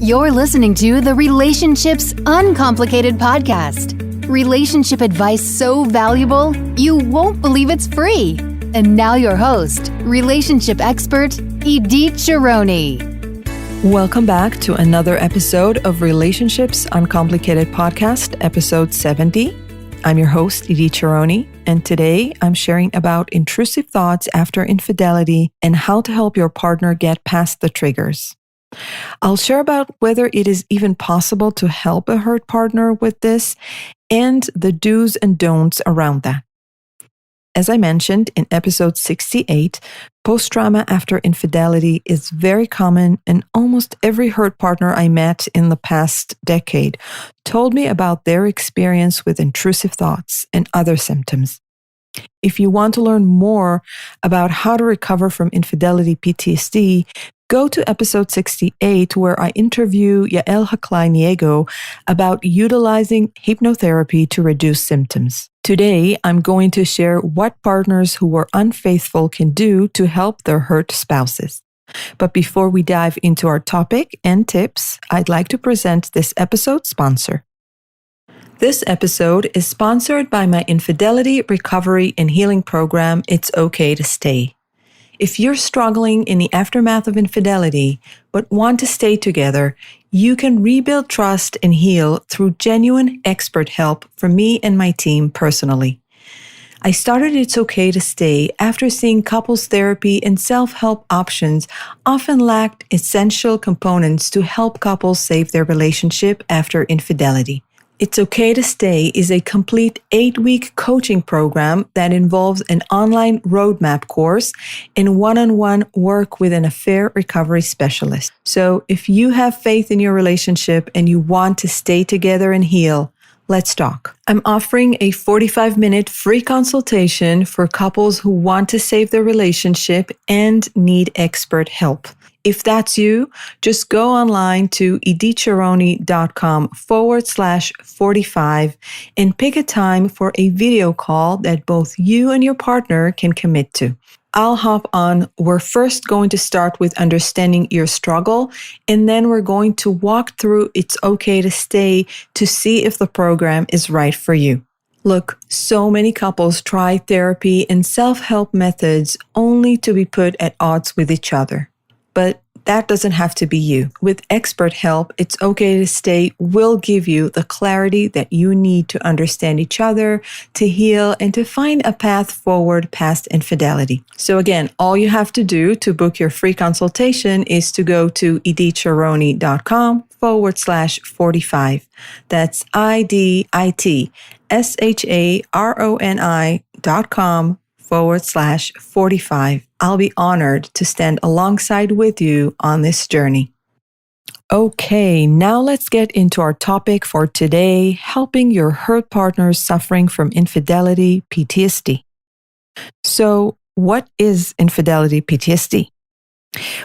You're listening to the Relationships Uncomplicated podcast. Relationship advice so valuable, you won't believe it's free. And now your host, relationship expert, Idit Sharoni. Welcome back to another episode of Relationships Uncomplicated podcast, episode 70. I'm your host, Idit Sharoni, and today I'm sharing about intrusive thoughts after infidelity and how to help your partner get past the triggers. I'll share about whether it is even possible to help a hurt partner with this and the do's and don'ts around that. As I mentioned in episode 68, post-trauma after infidelity is very common, and almost every hurt partner I met in the past decade told me about their experience with intrusive thoughts and other symptoms. If you want to learn more about how to recover from infidelity PTSD, go to episode 68, where I interview Yael Haklai-Neagu about utilizing hypnotherapy to reduce symptoms. Today, I'm going to share what partners who were unfaithful can do to help their hurt spouses. But before we dive into our topic and tips, I'd like to present this episode's sponsor. This episode is sponsored by my infidelity recovery and healing program, It's Okay to Stay. If you're struggling in the aftermath of infidelity but want to stay together, you can rebuild trust and heal through genuine expert help from me and my team personally. I started It's Okay to Stay after seeing couples therapy and self-help options often lacked essential components to help couples save their relationship after infidelity. It's Okay to Stay is a complete 8-week coaching program that involves an online roadmap course and one-on-one work with an affair recovery specialist. So if you have faith in your relationship and you want to stay together and heal, let's talk. I'm offering a 45-minute free consultation for couples who want to save their relationship and need expert help. If that's you, just go online to iditsharoni.com/45 and pick a time for a video call that both you and your partner can commit to. I'll hop on. We're first going to start with understanding your struggle, and then we're going to walk through It's Okay to Stay to see if the program is right for you. Look, so many couples try therapy and self-help methods only to be put at odds with each other. But that doesn't have to be you. With expert help, It's Okay to Stay will give you the clarity that you need to understand each other, to heal, and to find a path forward past infidelity. So again, all you have to do to book your free consultation is to go to iditsharoni.com/45. That's iditsharoni.com/45. I'll be honored to stand alongside with you on this journey. Okay, now let's get into our topic for today, helping your hurt partners suffering from infidelity PTSD. So, what is infidelity PTSD?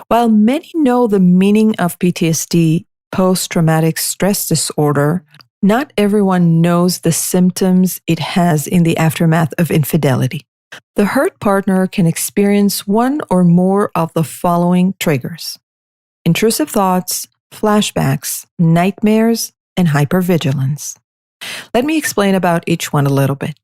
While many know the meaning of PTSD, post-traumatic stress disorder, not everyone knows the symptoms it has in the aftermath of infidelity. The hurt partner can experience one or more of the following triggers: intrusive thoughts, flashbacks, nightmares, and hypervigilance. Let me explain about each one a little bit.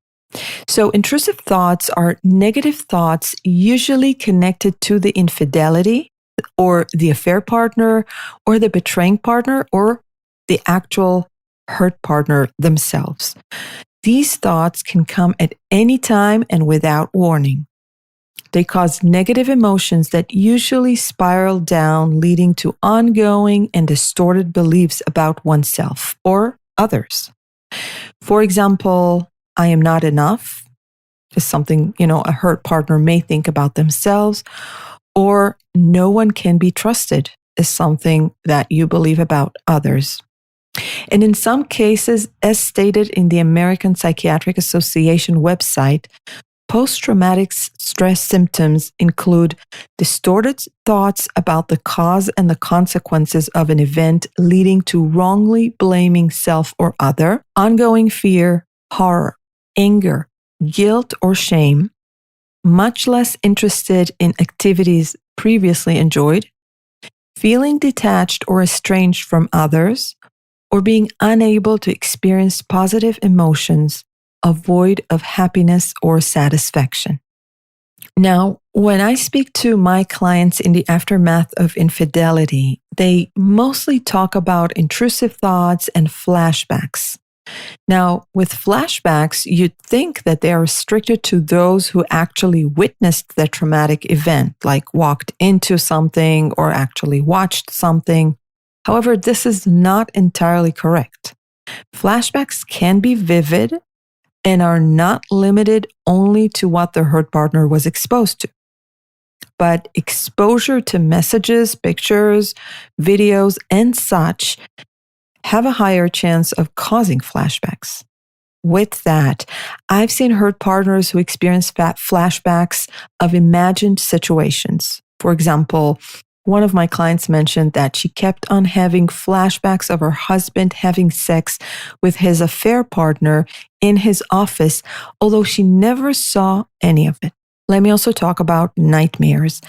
So, intrusive thoughts are negative thoughts usually connected to the infidelity or the affair partner or the betraying partner or the actual hurt partner themselves. These thoughts can come at any time and without warning. They cause negative emotions that usually spiral down, leading to ongoing and distorted beliefs about oneself or others. For example, I am not enough is something, a hurt partner may think about themselves, or no one can be trusted is something that you believe about others. And in some cases, as stated in the American Psychiatric Association website, post-traumatic stress symptoms include distorted thoughts about the cause and the consequences of an event leading to wrongly blaming self or other, ongoing fear, horror, anger, guilt, or shame, much less interested in activities previously enjoyed, feeling detached or estranged from others, or being unable to experience positive emotions, a void of happiness or satisfaction. Now, when I speak to my clients in the aftermath of infidelity, they mostly talk about intrusive thoughts and flashbacks. Now, with flashbacks, you'd think that they are restricted to those who actually witnessed the traumatic event, like walked into something or actually watched something. However, this is not entirely correct. Flashbacks can be vivid and are not limited only to what the hurt partner was exposed to. But exposure to messages, pictures, videos, and such have a higher chance of causing flashbacks. With that, I've seen hurt partners who experience flashbacks of imagined situations. For example, one of my clients mentioned that she kept on having flashbacks of her husband having sex with his affair partner in his office, although she never saw any of it. Let me also talk about nightmares.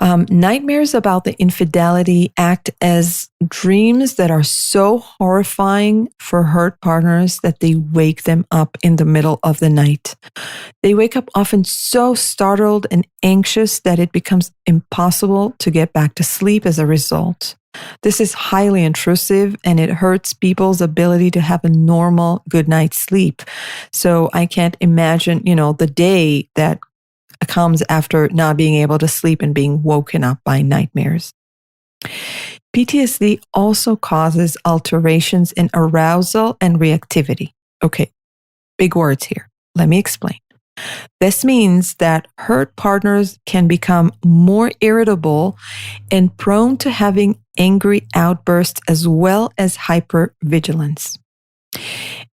Nightmares about the infidelity act as dreams that are so horrifying for hurt partners that they wake them up in the middle of the night. They wake up often so startled and anxious that it becomes impossible to get back to sleep as a result. This is highly intrusive and it hurts people's ability to have a normal good night's sleep. So I can't imagine, the day that comes after not being able to sleep and being woken up by nightmares. PTSD also causes alterations in arousal and reactivity. Okay, big words here. Let me explain. This means that hurt partners can become more irritable and prone to having angry outbursts as well as hypervigilance.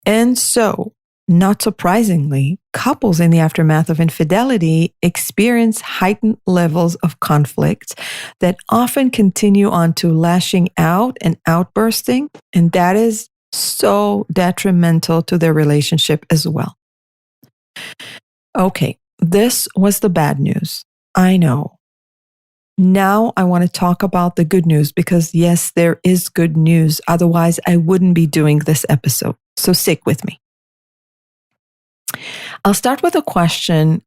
And so, not surprisingly, couples in the aftermath of infidelity experience heightened levels of conflict that often continue on to lashing out and outbursting, and that is so detrimental to their relationship as well. Okay, this was the bad news. I know. Now I want to talk about the good news because yes, there is good news. Otherwise, I wouldn't be doing this episode. So stick with me. I'll start with a question.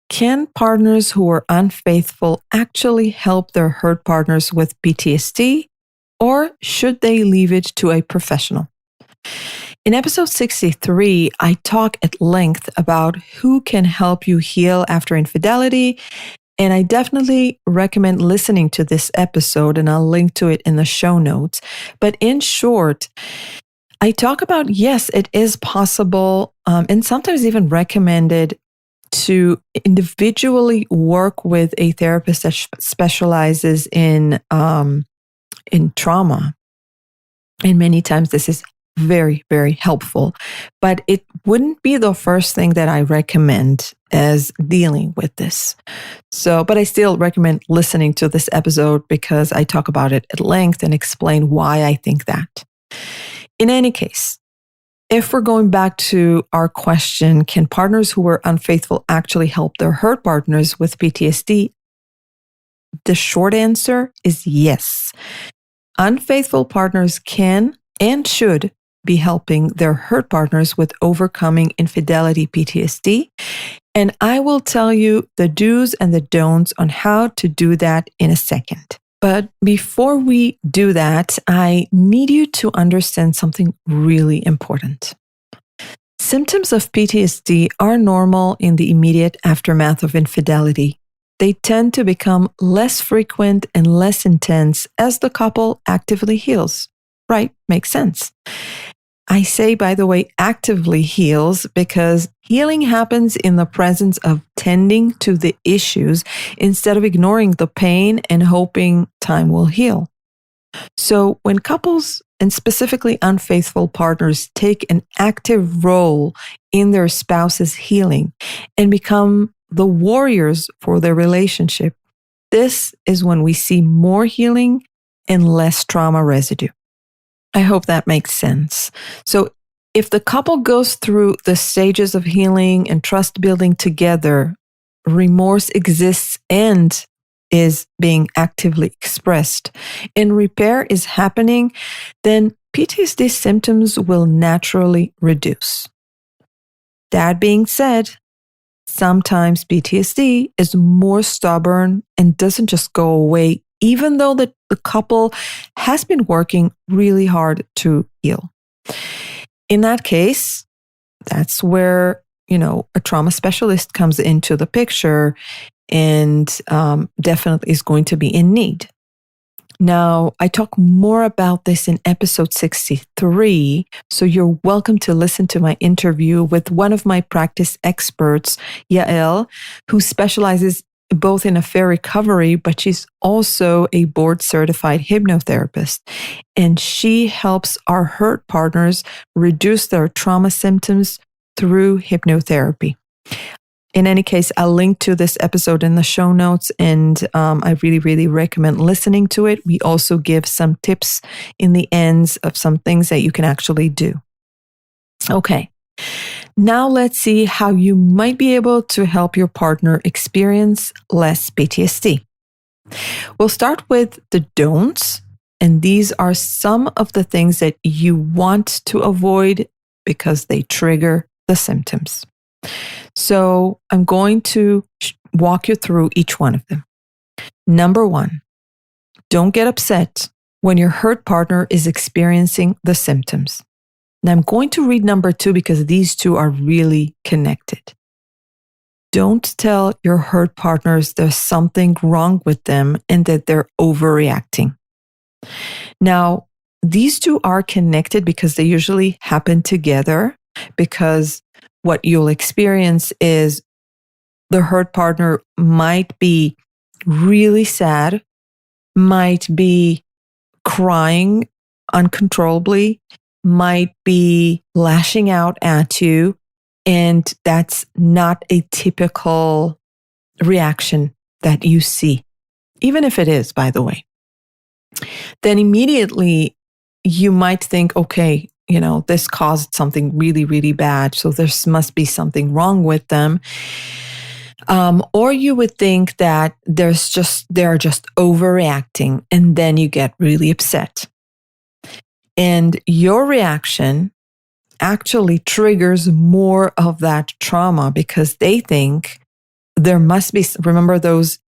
Can partners who are unfaithful actually help their hurt partners with PTSD, or should they leave it to a professional? In episode 63, I talk at length about who can help you heal after infidelity, and I definitely recommend listening to this episode, and I'll link to it in the show notes. But in short, I talk about, yes, it is possible and sometimes even recommended to individually work with a therapist that specializes in trauma. And many times this is very, very helpful. But it wouldn't be the first thing that I recommend as dealing with this. But I still recommend listening to this episode because I talk about it at length and explain why I think that. In any case, if we're going back to our question, can partners who were unfaithful actually help their hurt partners with PTSD? The short answer is yes. Unfaithful partners can and should be helping their hurt partners with overcoming infidelity PTSD. And I will tell you the do's and the don'ts on how to do that in a second. But before we do that, I need you to understand something really important. Symptoms of PTSD are normal in the immediate aftermath of infidelity. They tend to become less frequent and less intense as the couple actively heals. Right? Makes sense. I say, by the way, actively heals because healing happens in the presence of tending to the issues instead of ignoring the pain and hoping time will heal. So when couples, and specifically unfaithful partners, take an active role in their spouse's healing and become the warriors for their relationship, this is when we see more healing and less trauma residue. I hope that makes sense. So if the couple goes through the stages of healing and trust building together, remorse exists and is being actively expressed and repair is happening, then PTSD symptoms will naturally reduce. That being said, sometimes PTSD is more stubborn and doesn't just go away, even though the couple has been working really hard to heal. In that case, that's where, a trauma specialist comes into the picture and definitely is going to be in need. Now, I talk more about this in episode 63, so you're welcome to listen to my interview with one of my practice experts, Yael, who specializes both in affair recovery, but she's also a board-certified hypnotherapist. And she helps our hurt partners reduce their trauma symptoms through hypnotherapy. In any case, I'll link to this episode in the show notes, and I really, really recommend listening to it. We also give some tips in the ends of some things that you can actually do. Okay, now let's see how you might be able to help your partner experience less PTSD. We'll start with the don'ts, and these are some of the things that you want to avoid because they trigger the symptoms. So I'm going to walk you through each one of them. Number 1, don't get upset when your hurt partner is experiencing the symptoms. Now I'm going to read number 2 because these two are really connected. Don't tell your hurt partners there's something wrong with them and that they're overreacting. Now, these two are connected because they usually happen together, because what you'll experience is the hurt partner might be really sad, might be crying uncontrollably, might be lashing out at you, and that's not a typical reaction that you see, even if it is, by the way. Then immediately you might think, okay, this caused something really, really bad, so there must be something wrong with them. Or you would think that they're just overreacting, and then you get really upset. And your reaction actually triggers more of that trauma because they think there must be, remember those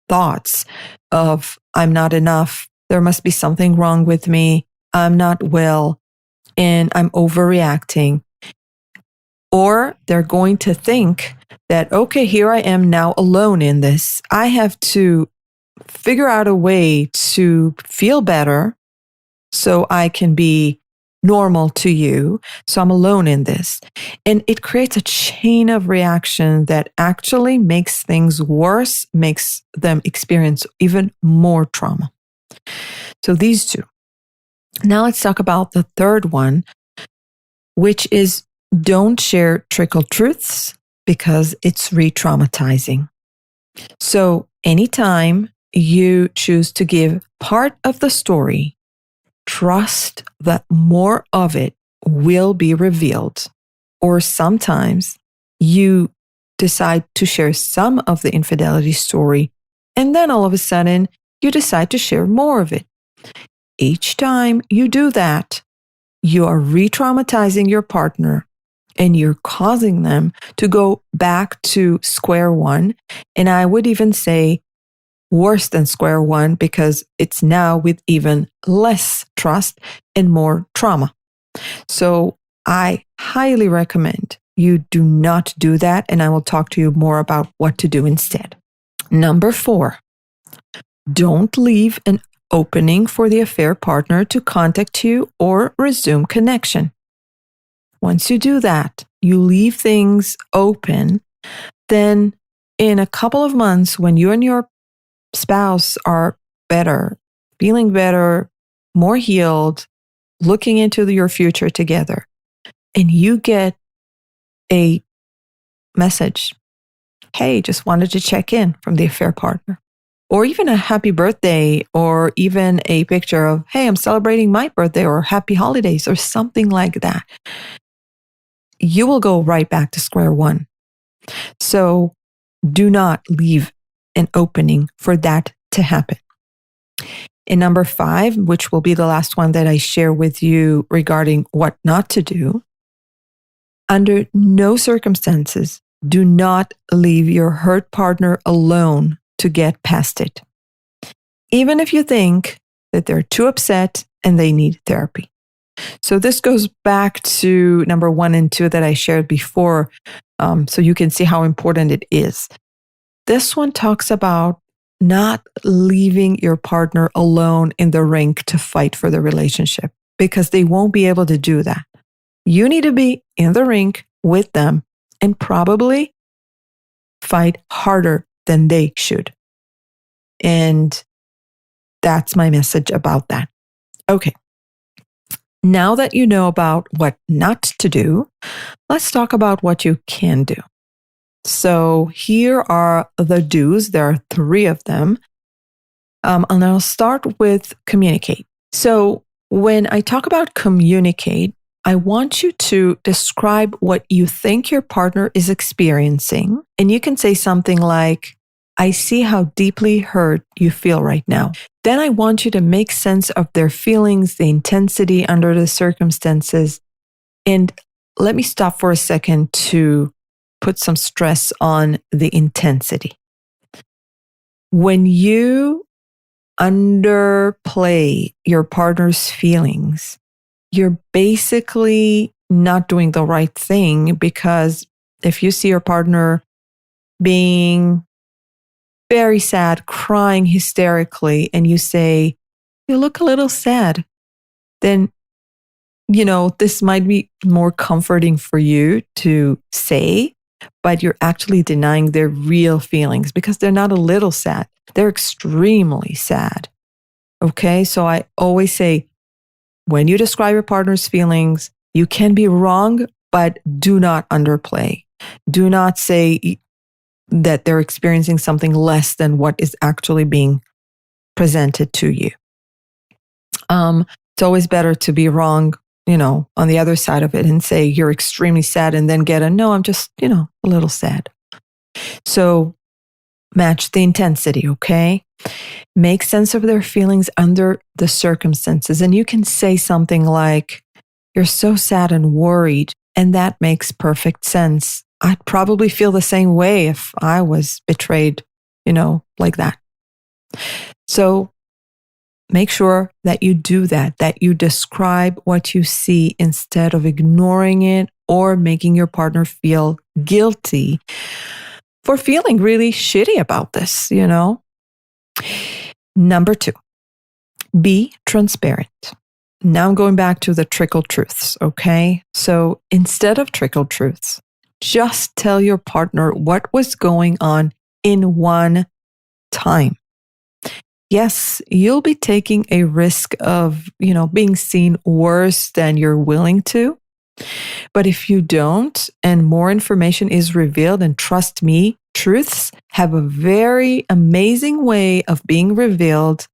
thoughts of, I'm not enough, there must be something wrong with me, I'm not well, and I'm overreacting. Or they're going to think that, okay, here I am now alone in this. I have to figure out a way to feel better so I can be normal to you. So I'm alone in this. And it creates a chain of reaction that actually makes things worse, makes them experience even more trauma. So these two. Now let's talk about the third one, which is don't share trickle truths because it's re-traumatizing. So anytime you choose to give part of the story, trust that more of it will be revealed. Or sometimes you decide to share some of the infidelity story, and then all of a sudden you decide to share more of it. Each time you do that, you are re-traumatizing your partner and you're causing them to go back to square one. And I would even say worse than square one because it's now with even less trust and more trauma. So I highly recommend you do not do that. And I will talk to you more about what to do instead. Number 4, don't leave an opening for the affair partner to contact you or resume connection. Once you do that, you leave things open, then in a couple of months, when you and your spouse are better, feeling better, more healed, looking into your future together, and you get a message, hey, just wanted to check in from the affair partner, or even a happy birthday, or even a picture of, hey, I'm celebrating my birthday, or happy holidays, or something like that, you will go right back to square one. So do not leave an opening for that to happen. And number 5, which will be the last one that I share with you regarding what not to do, under no circumstances, do not leave your hurt partner alone to get past it, even if you think that they're too upset and they need therapy. So this goes back to number 1 and 2 that I shared before, so you can see how important it is. This one talks about not leaving your partner alone in the rink to fight for the relationship, because they won't be able to do that. You need to be in the rink with them and probably fight harder than they should. And that's my message about that. Okay. Now that you know about what not to do, let's talk about what you can do. So here are the do's. There are 3 of them. And I'll start with communicate. So when I talk about communicate, I want you to describe what you think your partner is experiencing. And you can say something like, I see how deeply hurt you feel right now. Then I want you to make sense of their feelings, the intensity under the circumstances. And let me stop for a second to put some stress on the intensity. When you underplay your partner's feelings, you're basically not doing the right thing, because if you see your partner being very sad, crying hysterically, and you say, you look a little sad, then, this might be more comforting for you to say, but you're actually denying their real feelings, because they're not a little sad. They're extremely sad. Okay, so I always say, when you describe your partner's feelings, you can be wrong, but do not underplay. Do not say that they're experiencing something less than what is actually being presented to you. It's always better to be wrong, on the other side of it, and say you're extremely sad, and then get no, I'm just, a little sad. So match the intensity, okay? Make sense of their feelings under the circumstances. And you can say something like, you're so sad and worried, and that makes perfect sense. I'd probably feel the same way if I was betrayed, like that. So make sure that you do that you describe what you see instead of ignoring it or making your partner feel guilty for feeling really shitty about this, Number 2, be transparent. Now I'm going back to the trickle truths, okay? So instead of trickle truths, just tell your partner what was going on in one time. Yes, you'll be taking a risk of, being seen worse than you're willing to. But if you don't, and more information is revealed, and trust me, truths have a very amazing way of being revealed,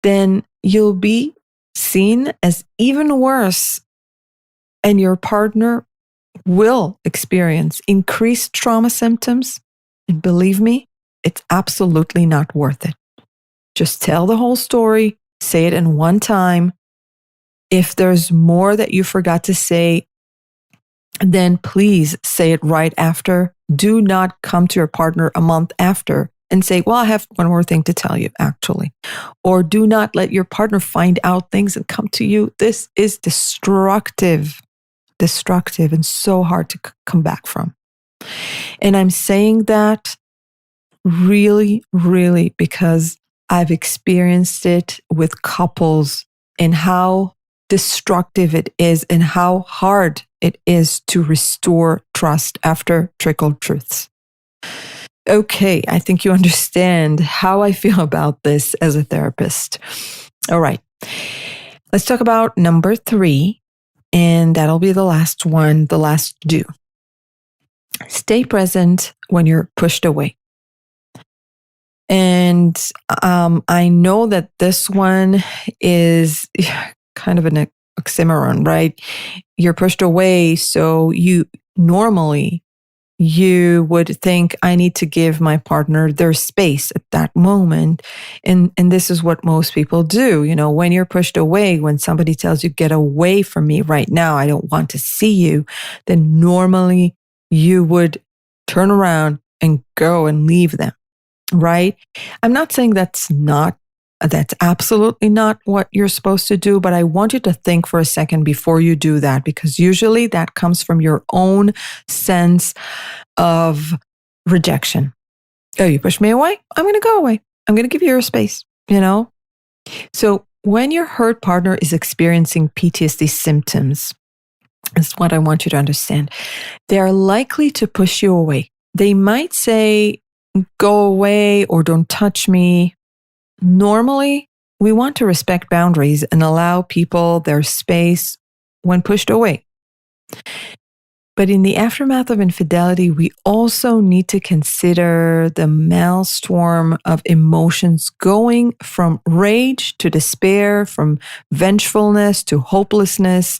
then you'll be seen as even worse, and your partner will experience increased trauma symptoms. And believe me, it's absolutely not worth it. Just tell the whole story, say it in one time. If there's more that you forgot to say, then please say it right after. Do not come to your partner a month after and say, well, I have one more thing to tell you, actually. Or do not let your partner find out things and come to you. This is destructive, and so hard to come back from. And I'm saying that really, really because I've experienced it with couples, and how destructive it is and how hard it is to restore trust after trickle truths. Okay, I think you understand how I feel about this as a therapist. All right, let's talk about number 3, and that'll be the last one, the last do. Stay present when you're pushed away. And I know that this one is kind of an oxymoron, right? You're pushed away, so you normally You would think, I need to give my partner their space at that moment. And this is what most people do. When you're pushed away, when somebody tells you, get away from me right now, I don't want to see you, then normally you would turn around and go and leave them, right? I'm not saying that's absolutely not what you're supposed to do, but I want you to think for a second before you do that, because usually that comes from your own sense of rejection. Oh, you push me away? I'm going to go away. I'm going to give you your space, So when your hurt partner is experiencing PTSD symptoms, that's what I want you to understand. They are likely to push you away. They might say, go away or don't touch me. Normally, we want to respect boundaries and allow people their space when pushed away. But in the aftermath of infidelity, we also need to consider the maelstrom of emotions going from rage to despair, from vengefulness to hopelessness,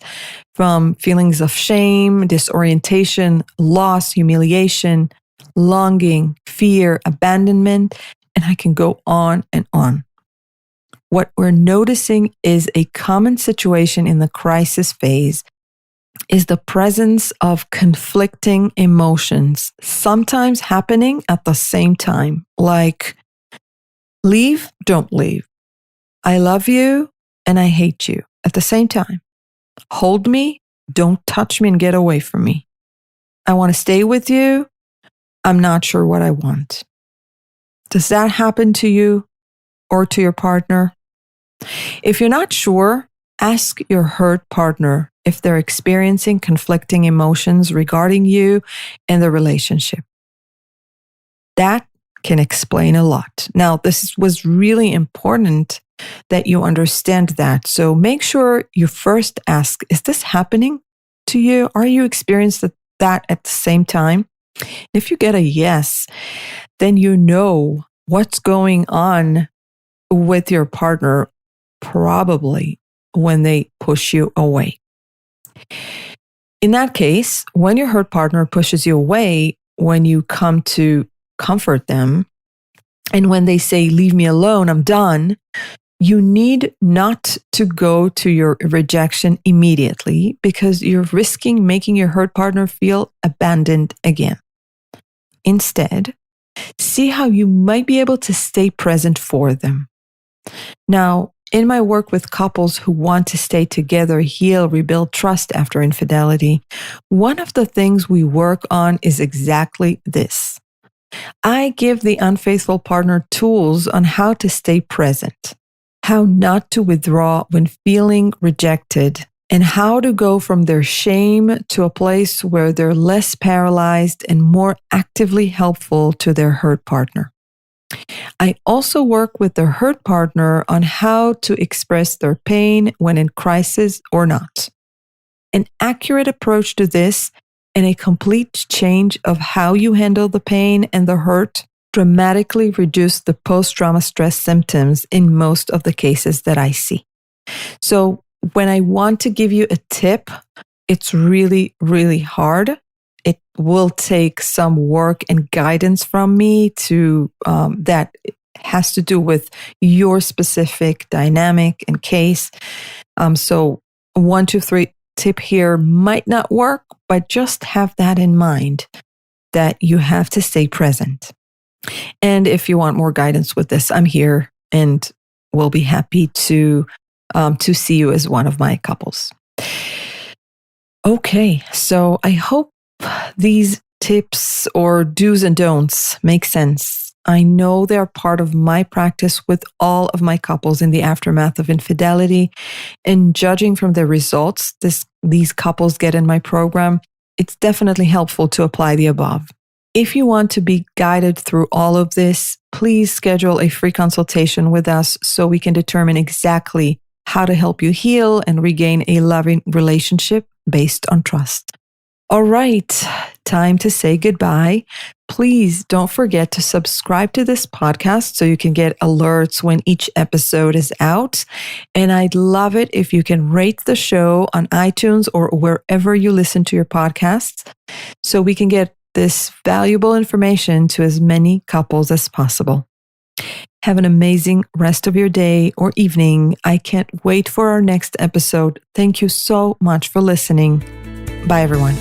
from feelings of shame, disorientation, loss, humiliation, longing, fear, abandonment, and I can go on and on. What we're noticing is a common situation in the crisis phase is the presence of conflicting emotions, sometimes happening at the same time, like leave, don't leave. I love you and I hate you at the same time. Hold me, don't touch me and get away from me. I want to stay with you. I'm not sure what I want. Does that happen to you or to your partner? If you're not sure, ask your hurt partner if they're experiencing conflicting emotions regarding you and the relationship. That can explain a lot. Now, this was really important that you understand that. So make sure you first ask, is this happening to you? Are you experiencing that at the same time? If you get a yes, then you know what's going on with your partner probably when they push you away. In that case, when your hurt partner pushes you away, when you come to comfort them, and when they say, leave me alone, I'm done, you need not to go to your rejection immediately because you're risking making your hurt partner feel abandoned again. Instead, see how you might be able to stay present for them. Now, in my work with couples who want to stay together, heal, rebuild trust after infidelity, one of the things we work on is exactly this. I give the unfaithful partner tools on how to stay present, how not to withdraw when feeling rejected, and how to go from their shame to a place where they're less paralyzed and more actively helpful to their hurt partner. I also work with their hurt partner on how to express their pain when in crisis or not. An accurate approach to this and a complete change of how you handle the pain and the hurt dramatically reduce the post-trauma stress symptoms in most of the cases that I see. So when I want to give you a tip, it's really, really hard. It will take some work and guidance from me to that has to do with your specific dynamic and case. So 1, 2, 3 tip here might not work, but just have that in mind that you have to stay present. And if you want more guidance with this, I'm here and will be happy to see you as one of my couples. Okay, so I hope these tips or do's and don'ts make sense. I know they're part of my practice with all of my couples in the aftermath of infidelity. And judging from the results these couples get in my program, it's definitely helpful to apply the above. If you want to be guided through all of this, please schedule a free consultation with us so we can determine exactly how to help you heal and regain a loving relationship based on trust. All right, time to say goodbye. Please don't forget to subscribe to this podcast so you can get alerts when each episode is out. And I'd love it if you can rate the show on iTunes or wherever you listen to your podcasts so we can get this valuable information to as many couples as possible. Have an amazing rest of your day or evening. I can't wait for our next episode. Thank you so much for listening. Bye, everyone.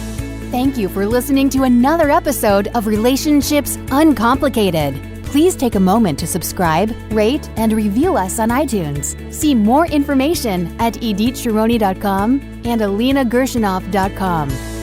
Thank you for listening to another episode of Relationships Uncomplicated. Please take a moment to subscribe, rate, and review us on iTunes. See more information at iditsharoni.com and alinagershonoff.com.